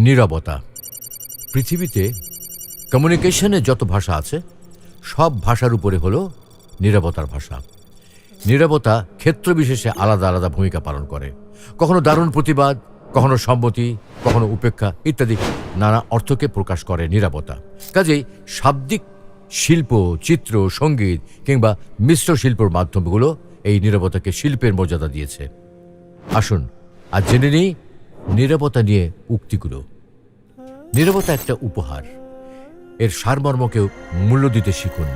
নীরবতা। পৃথিবীতে কমিউনিকেশনের যত ভাষা আছে সব ভাষার উপরে হলো নীরবতার ভাষা। নীরবতা ক্ষেত্র বিশেষে আলাদা আলাদা ভূমিকা পালন করে। কখনো দারুণ প্রতিবাদ, কখনো সম্মতি, কখনো উপেক্ষা ইত্যাদি নানা অর্থকে প্রকাশ করে নীরবতা। কাজেই শাব্দিক শিল্প, চিত্র, সঙ্গীত কিংবা মিশ্র শিল্পর মাধ্যমগুলো এই নীরবতাকে শিল্পের মর্যাদা দিয়েছে। আসুন আজ জেনে নিই নীরবতা নিয়ে উক্তিগুলো। নীরবতা একটা উপহার, এর সারমর্মকেও মূল্য দিতে শিখুন।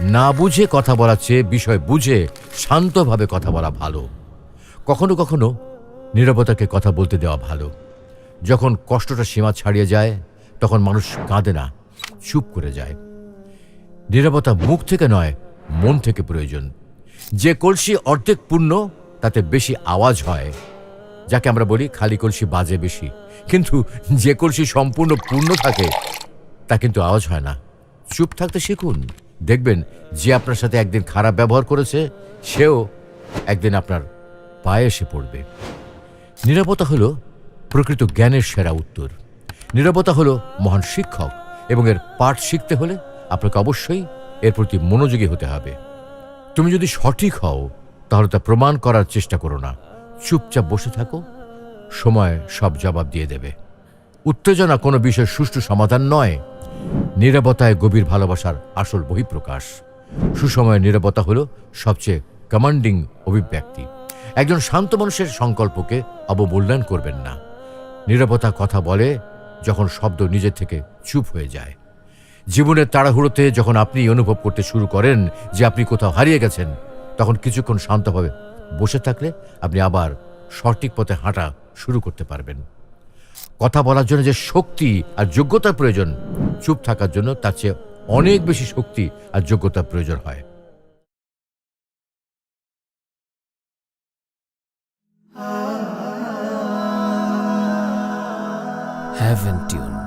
না বুঝে কথা বলার চেয়ে বিষয় বুঝে শান্তভাবে কথা বলা ভালো। কখনো কখনো নীরবতাকে কথা বলতে দেওয়া ভালো। যখন কষ্টটা সীমা ছাড়িয়ে যায় তখন মানুষ কাঁদে না, চুপ করে যায়। নীরবতা মুখ থেকে নয়, মন থেকে প্রয়োজন। যে কলসি অর্ধেক পূর্ণ তাতে বেশি আওয়াজ হয়, যাকে আমরা বলি খালি কলসি বাজে বেশি। কিন্তু যে কলসি সম্পূর্ণ পূর্ণ থাকে তা কিন্তু আওয়াজ হয় না। চুপ থাকতে শিখুন, দেখবেন যে আপনার সাথে একদিন খারাপ ব্যবহার করেছে সেও একদিন আপনার পায়ে এসে পড়বে। নীরবতা হলো প্রকৃত জ্ঞানের সেরা উত্তর। নীরবতা হলো মহান শিক্ষক এবং এর পাঠ শিখতে হলে আপনাকে অবশ্যই এর প্রতি মনোযোগী হতে হবে। তুমি যদি সঠিক হও তাহলে তা প্রমাণ করার চেষ্টা করো না, চুপচাপ বসে থাকো, সময় সব জবাব দিয়ে দেবে। উত্তেজনা কোনো বিষয়ের সুষ্ঠু সমাধান নয়, নীরবতায় গভীর ভালোবাসার আসল বহিঃপ্রকাশ। সুসময়ের নীরবতা হলো সবচেয়ে কমান্ডিং অভিব্যক্তি। একজন শান্ত মানুষের সংকল্পকে অবমূল্যায়ন করবেন না। নীরবতা কথা বলে যখন শব্দ নিজে থেকে চুপ হয়ে যায়। জীবনের তাড়াহুড়োতে যখন আপনি অনুভব করতে শুরু করেন যে আপনি কোথাও হারিয়ে গেছেন, তখন কিছুক্ষণ শান্তভাবে বসে থাকলে আপনি আবার সঠিক পথে হাঁটা শুরু করতে পারবেন। কথা বলার জন্য যে শক্তি আর যোগ্যতার প্রয়োজন, চুপ থাকার জন্য তার চেয়ে অনেক বেশি শক্তি আর যোগ্যতার প্রয়োজন হয়। Heaven Tune.